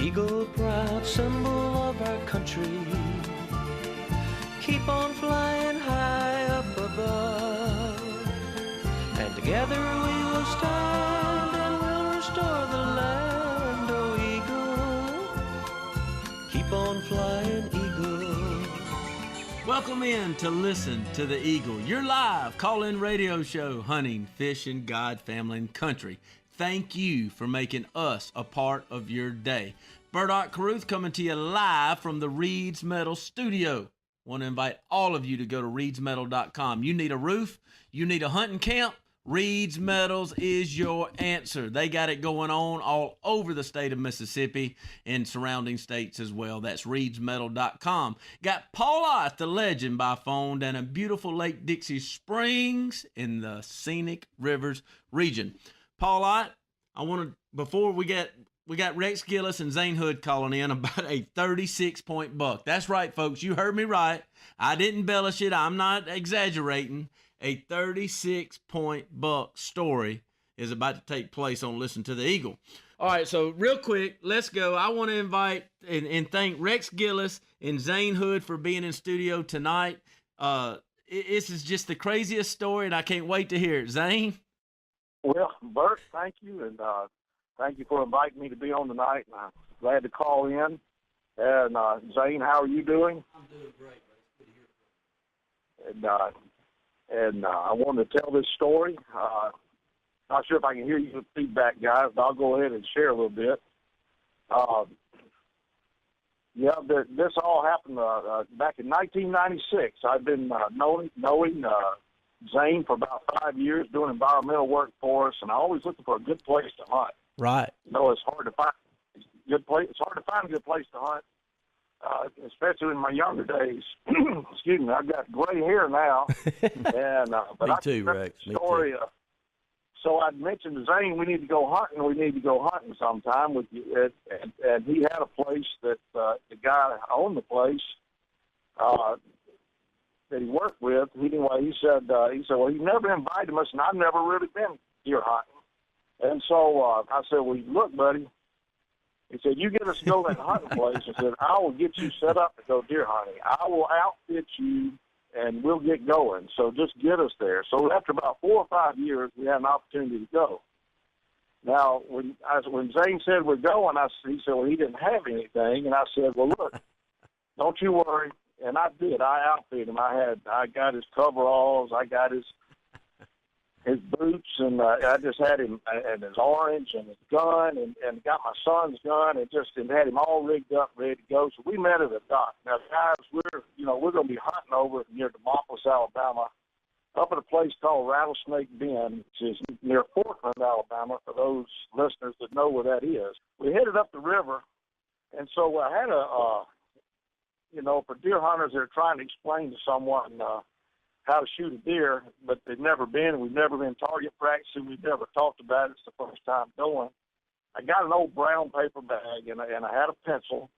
Eagle, proud symbol of our country, keep on flying high up above, and together we will stand and we'll restore the land. Oh, eagle, keep on flying, eagle. Welcome in to Listen to the Eagle, your live call-in radio show, hunting, fishing, God, family, and country. Thank you for making us a part of your day. Bert Ott Carruth coming to you live from the Reed's Metal Studio. Want to invite all of you to go to reedsmetal.com. You need a roof, you need a hunting camp, Reed's Metals is your answer. They got it going on all over the state of Mississippi and surrounding states as well. That's reedsmetal.com. Got Paul Ott, the legend, by phone down in beautiful Lake Dixie Springs in the Scenic Rivers region. Paul Ott, I want to, before we got Rex Gillis and Zane Hood calling in about a 36-point buck. That's right, folks. You heard me right. I didn't embellish it. I'm not exaggerating. A 36-point buck story is about to take place on Listen to the Eagle. All right, so real quick, let's go. I want to invite and thank Rex Gillis and Zane Hood for being in studio tonight. This is just the craziest story, and I can't wait to hear it. Zane? Well, Bert, thank you, and thank you for inviting me to be on tonight. And I'm glad to call in. And Zane, how are you doing? I'm doing great, Rex. Good to hear from you. And I wanted to tell this story. Not sure if I can hear you with feedback, guys, but I'll go ahead and share a little bit. This all happened back in 1996. I've been knowing Zane for about 5 years, doing environmental work for us, and I always looking for a good place to hunt. Right. You know, it's hard to find a good place. It's hard to find a good place to hunt. Especially in my younger days. Excuse me, I've got gray hair now. And but Me too, Rex. Story, so I mentioned to Zane, we need to go hunting. We need to go hunting sometime with you. And he had a place that the guy owned the place that he worked with. Anyway, he said, well, he never invited us, and I've never really been deer hunting. And so I said, well, look, buddy. He said, you get us to go to that hunting place. I said, I will get you set up to go deer hunting. I will outfit you, and we'll get going. So just get us there. So after about 4 or 5 years, we had an opportunity to go. Now, when Zane said we're going, he said, well, he didn't have anything. And I said, well, look, don't you worry. And I did. I outfitted him. I got his coveralls. I got his boots, and I just had him and his orange and his gun, and got my son's gun, and had him all rigged up, ready to go. So we met at a dock. Now, guys, we're going to be hunting over near Demopolis, Alabama, up at a place called Rattlesnake Bend, which is near Portland, Alabama, for those listeners that know where that is. We headed up the river, and so I had for deer hunters that are trying to explain to someone how to shoot a deer, but they've never been. We've never been target practicing. We've never talked about it. It's the first time going. I got an old brown paper bag, and I had a pencil.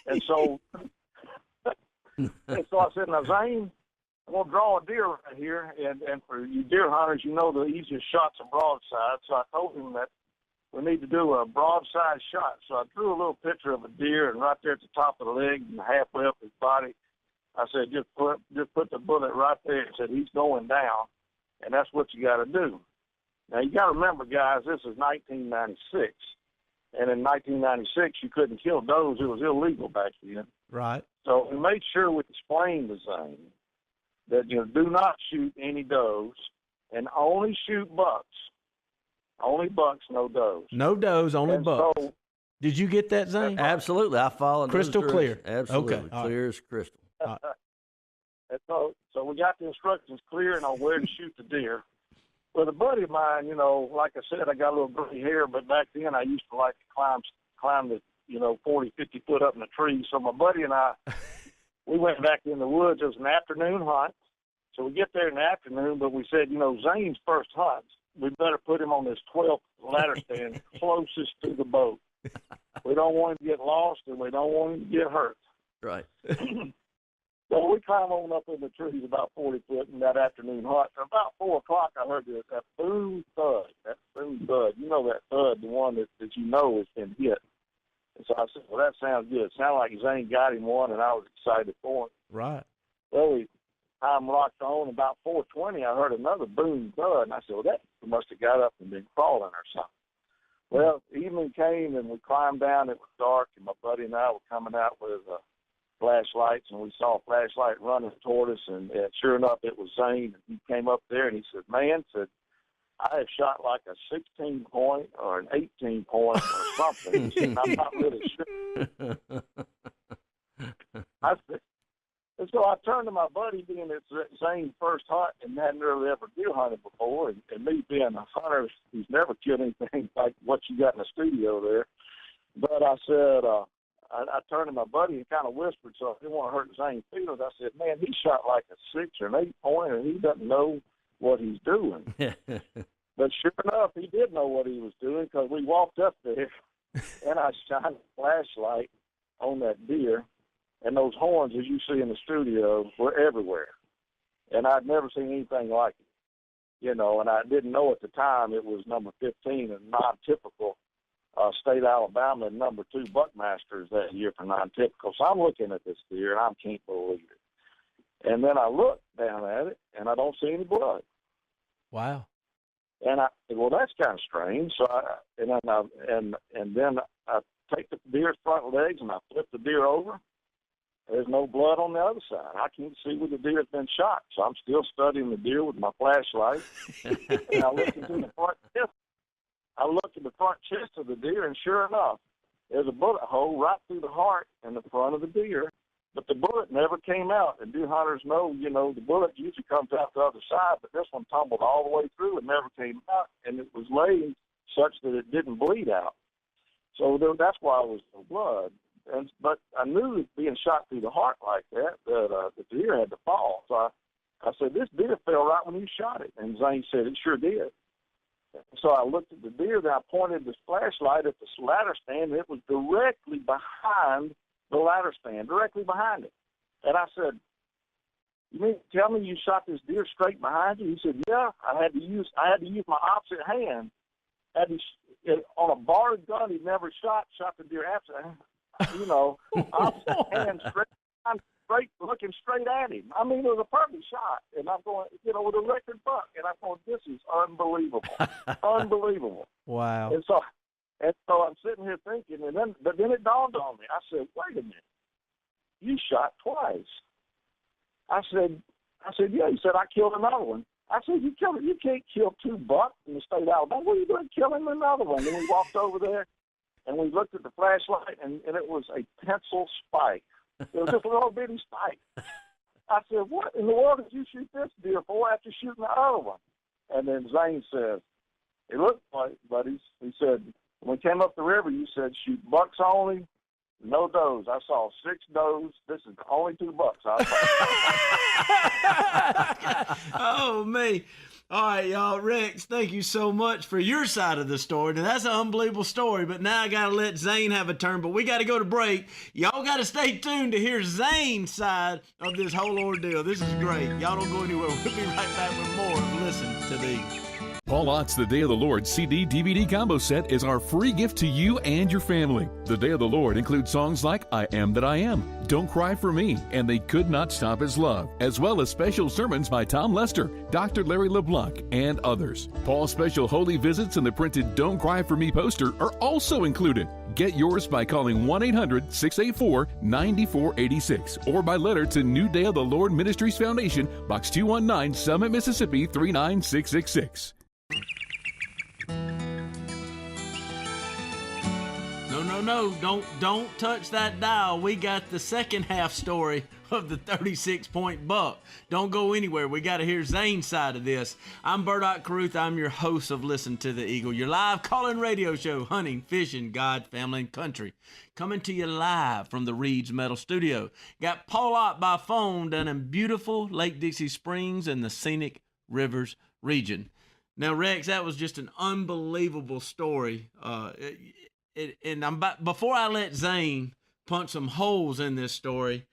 And so I said, now, Zane, I'm going to draw a deer right here. And for you deer hunters, you know the easiest shot's a broadside. So I told him that we need to do a broadside shot. So I drew a little picture of a deer, and right there at the top of the leg and halfway up his body, I said, just put the bullet right there. And said, he's going down, and that's what you got to do. Now, you got to remember, guys, this is 1996. And in 1996, you couldn't kill does. It was illegal back then. Right. So we made sure we explained to Zane that, do not shoot any does and only shoot bucks. Only bucks, no does. No does, only bucks. So, did you get that, Zane? Absolutely. I followed crystal clear. Absolutely. Okay. Clear as crystal. And so we got the instructions clear on where to shoot the deer. Well, a buddy of mine, like I said, I got a little gray hair, but back then I used to like to climb the, 40, 50 foot up in the tree. So my buddy and I, we went back in the woods. It was an afternoon hunt. So we get there in the afternoon, but we said, Zane's first hunt, we better put him on this 12th ladder stand closest to the boat. We don't want him to get lost, and we don't want him to get hurt. Right. So we climb on up in the trees about 40 foot in that afternoon hunt. And about 4 o'clock, I heard that boom thud. That boom thud. You know that thud, the one that has been hit. And so I well, that sounds good. It sounded like Zane got him one, and I was excited for him. Right. Well, time rocked on. About 4:20, I heard another boom thud, and I said, well, that must have got up and been crawling or something. Well, evening came, and we climbed down. It was dark, and my buddy and I were coming out with flashlights, and we saw a flashlight running toward us, and sure enough, it was Zane. And he came up there, and he said, man, I have shot like a 16-point or an 18-point or something. He said, I'm not really sure. And so I turned to my buddy, being it's Zane's first hunt and hadn't really ever deer hunted before, and me being a hunter who's never killed anything like what you got in the studio there. But I said, I turned to my buddy and kind of whispered, so I didn't want to hurt Zane's feelings. I said, man, he shot like a 6 or an 8-point, and he doesn't know what he's doing. But sure enough, he did know what he was doing, because we walked up there, and I shined a flashlight on that deer. And those horns, as you see in the studio, were everywhere. And I'd never seen anything like it, and I didn't know at the time it was number 15 in non-typical state Alabama and number 2 Buckmasters that year for non-typical. So I'm looking at this deer, and I can't believe it. And then I look down at it, and I don't see any blood. Wow. And I said, well, that's kind of strange. So then I take the deer's front legs, and I flip the deer over. There's no blood on the other side. I can't see where the deer has been shot. So I'm still studying the deer with my flashlight. And I look into the front chest. I look at the front chest of the deer, and sure enough, there's a bullet hole right through the heart in the front of the deer. But the bullet never came out. And deer hunters know, the bullet usually comes out the other side, but this one tumbled all the way through and never came out. And it was laid such that it didn't bleed out. So that's why it was no blood. But I knew that being shot through the heart like that the deer had to fall. So I said, this deer fell right when you shot it. And Zane said, it sure did. So I looked at the deer, then I pointed this flashlight at the ladder stand, and it was directly behind the ladder stand, directly behind it. And I said, you mean tell me you shot this deer straight behind you? He said, yeah, I had to use my opposite hand. On a barred gun he'd never shot the deer opposite hand. Opposite hand, straight, looking straight at him. I mean, it was a perfect shot. And I'm going, with a record buck. And I'm going, this is unbelievable. Unbelievable. Wow. And so I'm sitting here thinking, but then it dawned on me. I said, wait a minute. You shot twice. I said, yeah. He said, I killed another one. I said, you can't kill 2 bucks in the state of Alabama. What are you doing killing another one? And we walked over there. And we looked at the flashlight, and it was a pencil spike. It was just a little bitty spike. I said, what in the world did you shoot this deer for after shooting the other one? And then Zane said, it looked like, buddies, he said, when we came up the river, you said shoot bucks only, no does. I saw 6 does. This is the only 2 bucks I saw. Oh, me. All right, y'all. Rex, thank you so much for your side of the story. Now, that's an unbelievable story, but now I got to let Zane have a turn, but we got to go to break. Y'all got to stay tuned to hear Zane's side of this whole ordeal. This is great. Y'all don't go anywhere. We'll be right back with more of Listen to the Eagle. Paul Ott's The Day of the Lord CD-DVD combo set is our free gift to you and your family. The Day of the Lord includes songs like I Am That I Am, Don't Cry for Me, and They Could Not Stop His Love, as well as special sermons by Tom Lester, Dr. Larry LeBlanc, and others. Paul's special holy visits and the printed Don't Cry for Me poster are also included. Get yours by calling 1-800-684-9486 or by letter to New Day of the Lord Ministries Foundation, Box 219, Summit, Mississippi 39666. No, don't touch that dial. We got the second half story of the 36-point buck. Don't go anywhere. We got to hear Zane's side of this. I'm Bert Ott Carruth. I'm your host of Listen to the Eagle, your live call-in radio show, hunting, fishing, God, family, and country. Coming to you live from the Reed's Metal Studio. Got Paul Ott by phone down in beautiful Lake Dixie Springs in the scenic Rivers region. Now, Rex, that was just an unbelievable story. Before I let Zane punch some holes in this story,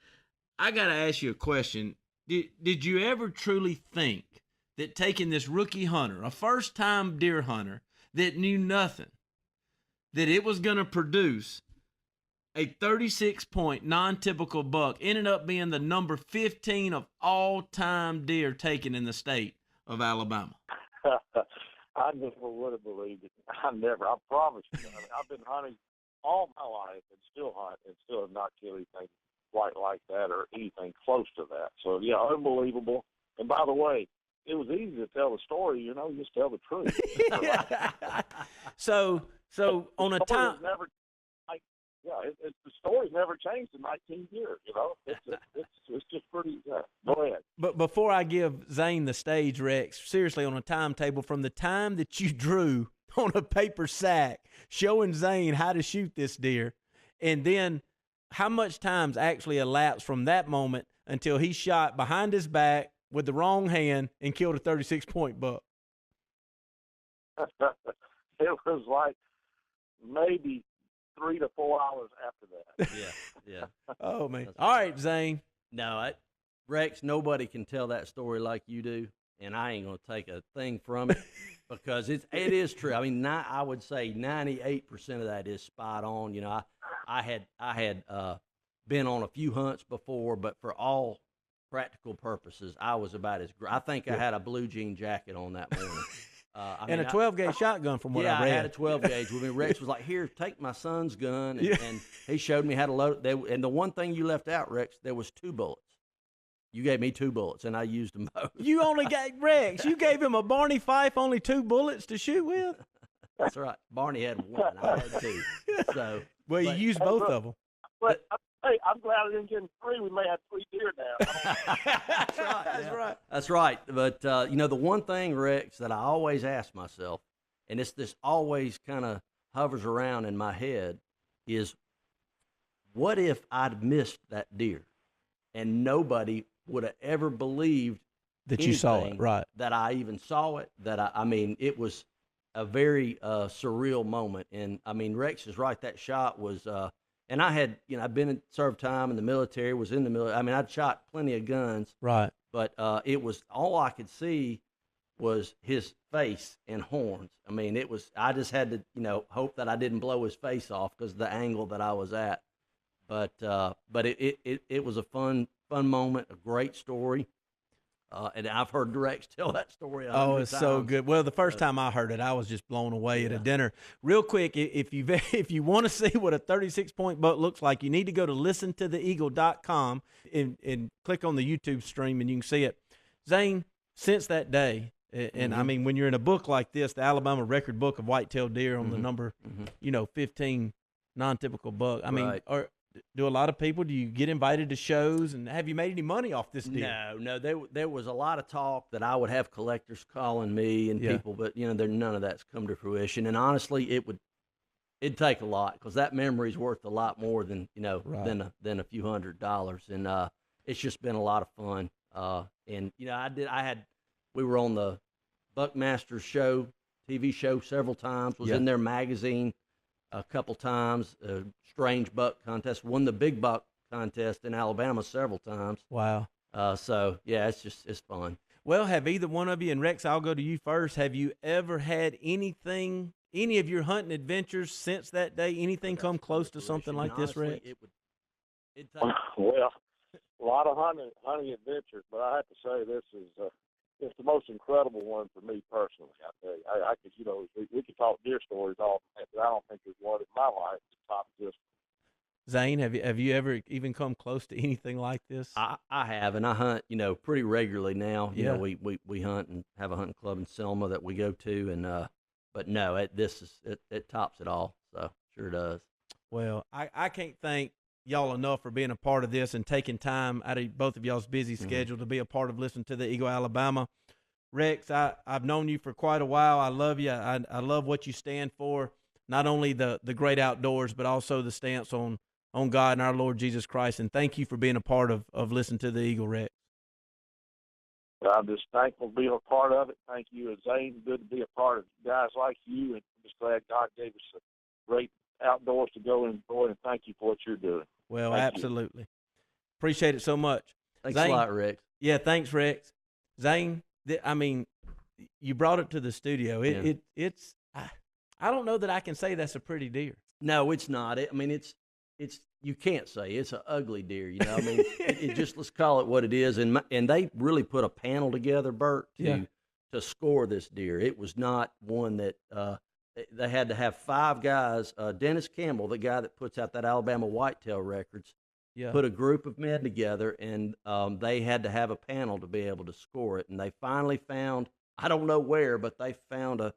I got to ask you a question. Did you ever truly think that taking this rookie hunter, a first-time deer hunter that knew nothing, that it was going to produce a 36-point non-typical buck ended up being the number 15 of all-time deer taken in the state of Alabama. I never would have believed it. I promise you. I mean, I've been hunting all my life and still hunt and still have not killed anything quite like that or anything close to that. So, yeah, unbelievable. And by the way, it was easy to tell the story, you just tell the truth. So on a time. The story's never changed in 19 years, It's just pretty, Go ahead. But before I give Zane the stage, Rex, seriously, on a timetable, from the time that you drew on a paper sack showing Zane how to shoot this deer, and then how much time's actually elapsed from that moment until he shot behind his back with the wrong hand and killed a 36-point buck? It was like maybe 3 to 4 hours after that. Yeah. Oh, man. All right, Zane. No, Rex, nobody can tell that story like you do, and I ain't going to take a thing from it because it is true. I mean, I would say 98% of that is spot on. I had been on a few hunts before, but for all practical purposes, I was about as I think I had a blue jean jacket on that morning. And a 12-gauge shotgun from what I read. Yeah, I had a 12-gauge with me. Rex was like, here, take my son's gun. And he showed me how to load it. And the one thing you left out, Rex, there was 2 bullets. You gave me 2 bullets, and I used them both. You only gave Rex. You gave him a Barney Fife, only 2 bullets to shoot with? That's right. Barney had 1. I had 2. So, you used both of them. But hey, I'm glad I didn't get 3. We may have 3 deer now. That's right. That's right. That's right. But the one thing, Rex, that I always ask myself, and this always kind of hovers around in my head, is what if I'd missed that deer, and nobody would have ever believed that you saw it, right? That I even saw it. That I mean, it was a very surreal moment. And I mean, Rex is right. That shot was. And I had, I've been in served time in the military, was in the military. I mean, I'd shot plenty of guns. Right. But it was, all I could see was his face and horns. I mean, I just had to, hope that I didn't blow his face off because of the angle that I was at. But it was a fun moment, a great story. And I've heard Rex tell that story. It's so good. Well, the first time I heard it, I was just blown away at a dinner. Real quick, if you want to see what a 36-point buck looks like, you need to go to listentotheeagle.com and click on the YouTube stream, and you can see it. Zane, since that day, and I mean, when you're in a book like this, the Alabama Record Book of White-tailed Deer on the number, 15 non-typical buck. I mean, do a lot of people, do you get invited to shows, and have you made any money off this deal? No. There was a lot of talk that I would have collectors calling me and people, but none of that's come to fruition. And honestly, it'd take a lot, because that memory's worth a lot more than than a few $100s. And it's just been a lot of fun. And we were on the Buckmaster show, TV show, several times. Was in their magazine a couple times. Strange buck contest, won the big buck contest in Alabama several times. Wow. So yeah, it's fun. Well, have either one of you, and Rex, I'll go to you first, have you ever had any of your hunting adventures since that day, anything come close to something like this, Rex? Well, a lot of hunting adventures, but I have to say this is it's the most incredible one for me personally. I tell you, I could, we could talk deer stories all day, but I don't think there's one in my life that tops this. Zane, have you ever even come close to anything like this? I have, and I hunt, pretty regularly now. You know, we hunt and have a hunting club in Selma that we go to, and but no, it tops it all. So sure does. Well, I can't thank y'all enough for being a part of this and taking time out of both of y'all's busy schedule to be a part of Listen to the Eagle Alabama. Rex, I've known you for quite a while. I love you. I love what you stand for, not only the great outdoors, but also the stance on God and our Lord Jesus Christ. And thank you for being a part of Listen to the Eagle, Rex. I'm just thankful to be a part of it. Thank you, Zane. Good to be a part of guys like you, and I'm just glad God gave us a great outdoors to go and enjoy, and thank you for what you're doing. Well, thank absolutely. You. Appreciate it so much. Thanks Zane, a lot, Rex. Yeah, thanks, Rex. Zane, I mean, you brought it to the studio. It's I don't know that I can say that's a pretty deer. No, it's not. you can't say it's an ugly deer. You know, I mean, it just, let's call it what it is. And they really put a panel together, Bert, to score this deer. It was not one that they had to have 5 guys. Dennis Campbell, the guy that puts out that Alabama whitetail records, put a group of men together, and they had to have a panel to be able to score it. And they finally found, I don't know where, but they found a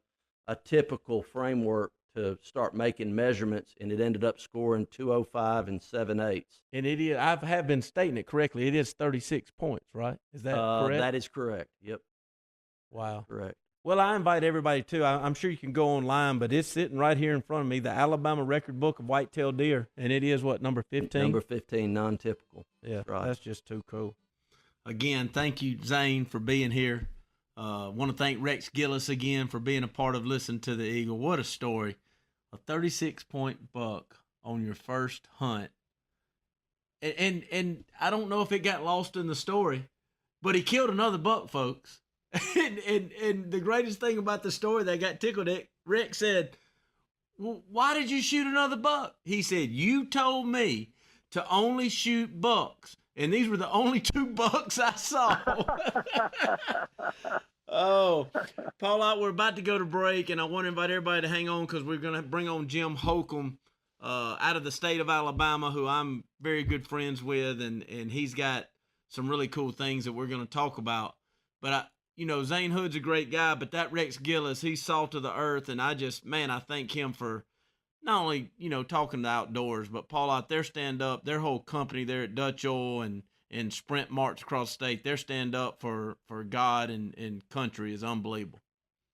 typical framework to start making measurements, and it ended up scoring 205 and 7/8. And it is, I have been stating it correctly, it is 36 points, right? Is that correct? That is correct. Yep. Wow. Correct. Well, I invite everybody too. I'm sure you can go online, but it's sitting right here in front of me, the Alabama Record Book of Whitetail Deer, and it is what, number 15? Number 15, non-typical. Yeah, right. That's just too cool. Again, thank you, Zane, for being here. Want to thank Rex Gillis again for being a part of Listen to the Eagle. What a story. A 36-point buck on your first hunt. And I don't know if it got lost in the story, but he killed another buck, folks. And the greatest thing about the story that got tickled at, Rex said, well, why did you shoot another buck? He said, you told me to only shoot bucks, and these were the only 2 bucks I saw. Oh, Paul, we're about to go to break, and I want to invite everybody to hang on because we're going to bring on Jim Holcomb out of the state of Alabama, who I'm very good friends with, and he's got some really cool things that we're going to talk about. But, Zane Hood's a great guy, but that Rex Gillis, he's salt of the earth, and I thank him for not only, talking the outdoors, but Paul, out there stand up, their whole company there at Dutch Oil and Sprint March across the state, their stand up for God and country is unbelievable.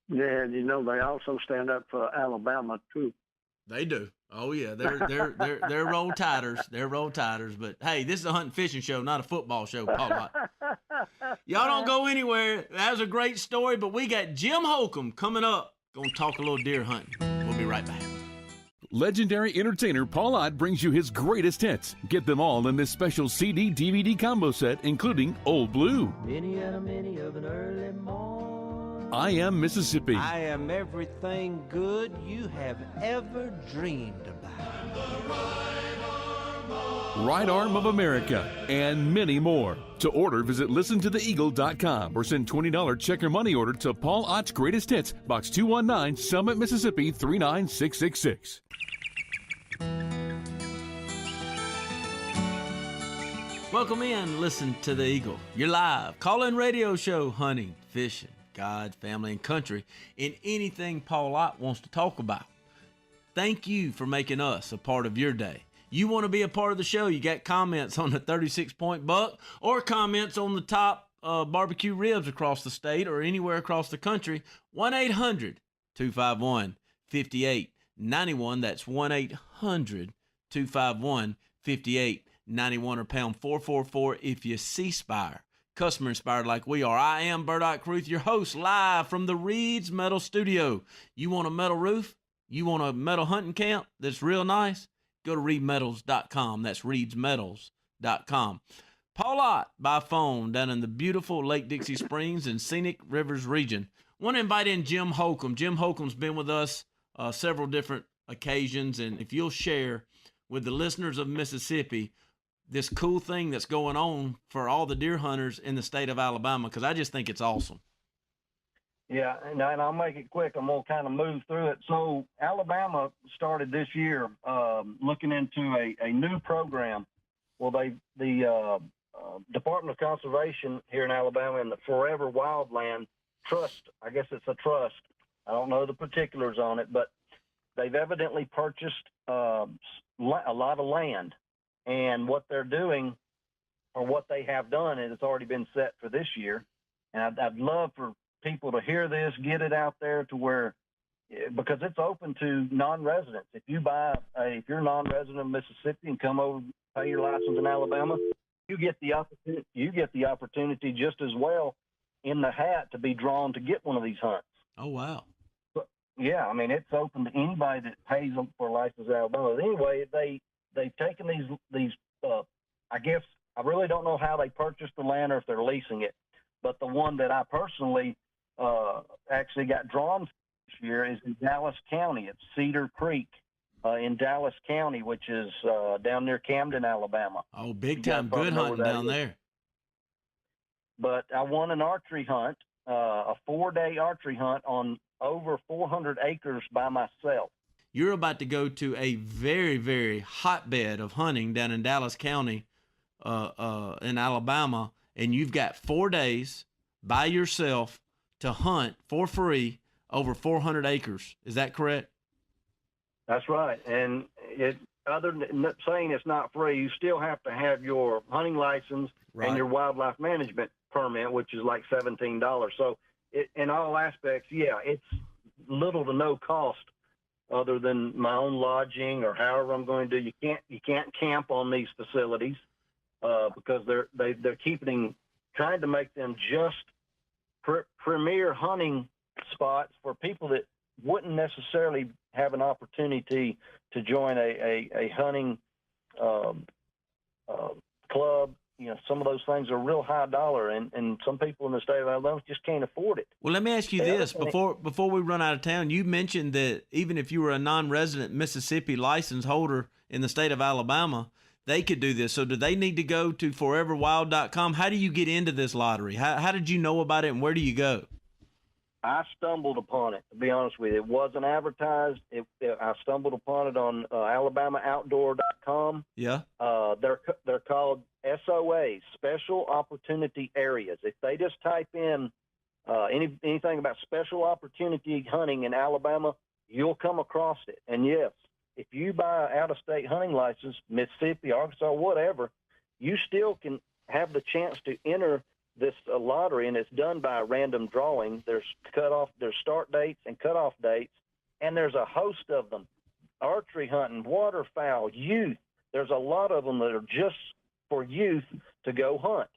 Yeah, and they also stand up for Alabama too. They do. Oh yeah, they're roll tiders. They're roll tiders. But hey, this is a hunting fishing show, not a football show, Paul. Y'all don't go anywhere. That was a great story, but we got Jim Holcomb coming up. Gonna talk a little deer hunting. We'll be right back. Legendary entertainer Paul Ott brings you his greatest hits. Get them all in this special CD-DVD combo set, including Old Blue, Many and a many of an early morn. I Am Mississippi, I am everything good you have ever dreamed about. Right Arm of America, and many more. To order, visit listentotheeagle.com or send $20 check or money order to Paul Ott's Greatest Hits, Box 219, Summit, Mississippi 39666. Welcome in, Listen to the Eagle, your live call-in radio show, hunting, fishing, God, family, and country, and anything Paul Ott wants to talk about. Thank you for making us a part of your day. You want to be a part of the show, you got comments on the 36-point buck or comments on the top barbecue ribs across the state or anywhere across the country, 1-800-251-5891. That's 1-800-251-5891 or pound 444 if you C-Spire. Customer inspired like we are. I am Bert Ott Carruth, your host, live from the Reed's Metal Studio. You want a metal roof? You want a metal hunting camp that's real nice? Go to reedmetals.com. That's reedsmetals.com. Paul Ott by phone down in the beautiful Lake Dixie Springs and Scenic Rivers region. Want to invite in Jim Holcomb. Jim Holcomb's been with us several different occasions, and if you'll share with the listeners of Mississippi this cool thing that's going on for all the deer hunters in the state of Alabama, because I just think it's awesome. Yeah, and I'll make it quick. I'm going to kind of move through it. So Alabama started this year looking into a new program. Well, the Department of Conservation here in Alabama and the Forever Wildland Trust, I guess it's a trust. I don't know the particulars on it, but they've evidently purchased a lot of land. And what they're doing, or what they have done, and it's already been set for this year. And I'd love for people to hear this, get it out there to where, because it's open to non-residents. If you're non-resident of Mississippi and come over, pay your license in Alabama, you get the opportunity just as well in the hat to be drawn to get one of these hunts. Oh, wow. But, yeah, I mean, it's open to anybody that pays for a license in Alabama. But anyway, they've taken these I guess I really don't know how they purchased the land or if they're leasing it, but the one that I personally actually got drawn this year is in Dallas County. It's Cedar Creek, in Dallas County, which is down near Camden, Alabama. Oh, big You guys time. probably Good know hunting where that down is. there. But I won an archery hunt, a 4-day archery hunt on over 400 acres by myself. You're about to go to a very, very hotbed of hunting down in Dallas County, in Alabama, and you've got 4 days by yourself to hunt for free over 400 acres. Is that correct? That's right. And other than saying it's not free, you still have to have your hunting license and your wildlife management permit, which is like $17. So in all aspects, yeah, it's little to no cost other than my own lodging or however I'm going to do. You can't camp on these facilities because they're trying to make them just premier hunting spots for people that wouldn't necessarily have an opportunity to join a hunting club. You know, some of those things are real high dollar, and some people in the state of Alabama just can't afford it. Well, let me ask you this before we run out of town. You mentioned that even if you were a non-resident Mississippi license holder in the state of Alabama, they could do this. So do they need to go to foreverwild.com? How do you get into this lottery? How did you know about it, and where do you go? I stumbled upon it, to be honest with you. It wasn't advertised. I stumbled upon it on alabamaoutdoor.com. Yeah. They're called SOAs, Special Opportunity Areas. If they just type in anything about special opportunity hunting in Alabama, you'll come across it. And yes, if you buy an out-of-state hunting license, Mississippi, Arkansas, whatever, you still can have the chance to enter this lottery, and it's done by a random drawing. There's start dates and cutoff dates, and there's a host of them: archery hunting, waterfowl, youth. There's a lot of them that are just for youth to go hunt.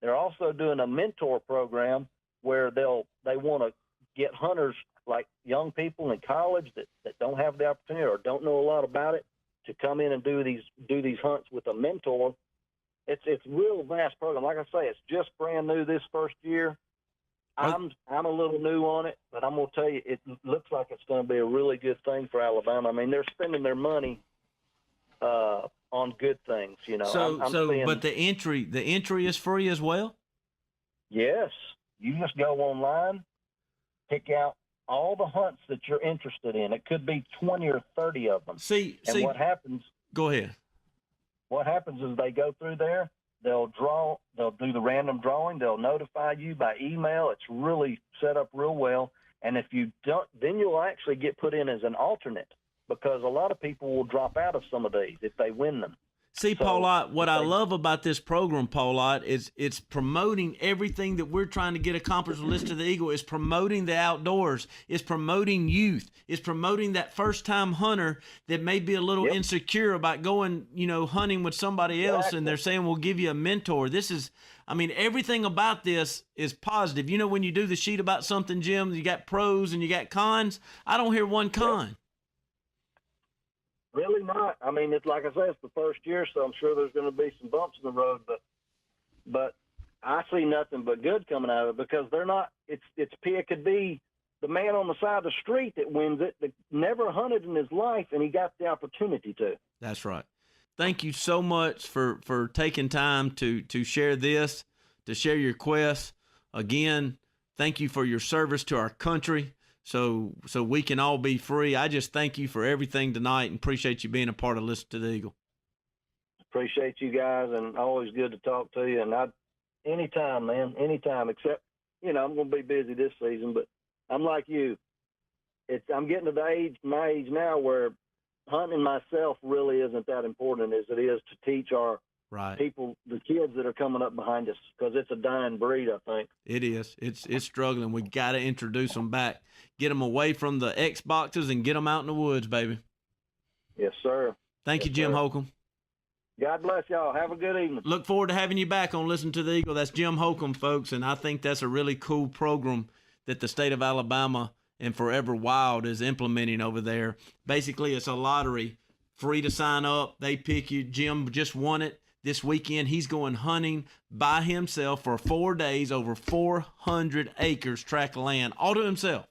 They're also doing a mentor program where they want to get hunters like young people in college that don't have the opportunity or don't know a lot about it to come in and do these hunts with a mentor. It's real vast program. Like I say, it's just brand new this first year. I'm a little new on it, but I'm gonna tell you, it looks like it's going to be a really good thing for Alabama. I mean, they're spending their money on good things, you know. But the entry is free as well. Yes, you just go online, pick out all the hunts that you're interested in. It could be 20 or 30 of them. What happens? Go ahead. What happens is they go through there, they'll do the random drawing, they'll notify you by email. It's really set up real well. And if you don't, then you'll actually get put in as an alternate, because a lot of people will drop out of some of these if they win them. See, Paul Ott, what I love about this program, Paul Ott, is it's promoting everything that we're trying to get accomplished with Listen to the Eagle. It's promoting the outdoors. It's promoting youth. It's promoting that first-time hunter that may be a little insecure about going, hunting with somebody else, and they're saying, we'll give you a mentor. Everything about this is positive. You know, when you do the sheet about something, Jim, you got pros and you got cons. I don't hear one con. Really not. I mean, it's like I said, it's the first year, so I'm sure there's going to be some bumps in the road, but I see nothing but good coming out of it, because they're not. It could be the man on the side of the street that wins it that never hunted in his life, and he got the opportunity to. That's right. Thank you so much for taking time to share this, to share your quest. Again, thank you for your service to our country. So we can all be free. I just thank you for everything tonight and appreciate you being a part of Listen to the Eagle. Appreciate you guys, and always good to talk to you. And anytime, man, anytime, except, I'm going to be busy this season, but I'm like you. I'm getting to my age now where hunting myself really isn't that important as it is to teach our people, the kids that are coming up behind us, because it's a dying breed, I think. It is. It's struggling. We got to introduce them back, get them away from the Xboxes and get them out in the woods, baby. Yes, sir. Thank you, Jim Holcomb. God bless y'all. Have a good evening. Look forward to having you back on Listen to the Eagle. That's Jim Holcomb, folks, and I think that's a really cool program that the state of Alabama and Forever Wild is implementing over there. Basically, it's a lottery, free to sign up. They pick you. Jim just won it. This weekend, he's going hunting by himself for 4 days over 400 acres tract of land, all to himself.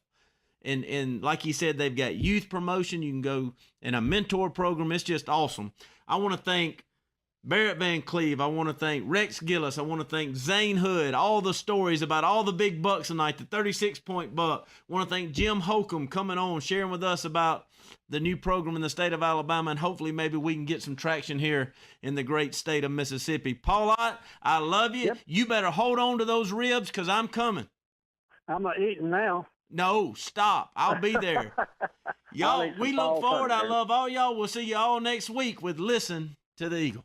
And like he said, they've got youth promotion. You can go in a mentor program. It's just awesome. I want to thank Barrett Van Cleve. I want to thank Rex Gillis. I want to thank Zane Hood. All the stories about all the big bucks tonight, the 36-point buck. I want to thank Jim Holcomb coming on, sharing with us about the new program in the state of Alabama, and hopefully maybe we can get some traction here in the great state of Mississippi. Paul Ott, I love you. Yep. You better hold on to those ribs because I'm coming. I'm not eating now. No, stop. I'll be there. Y'all, we look forward. I love all y'all. We'll see you all next week with Listen to the Eagle.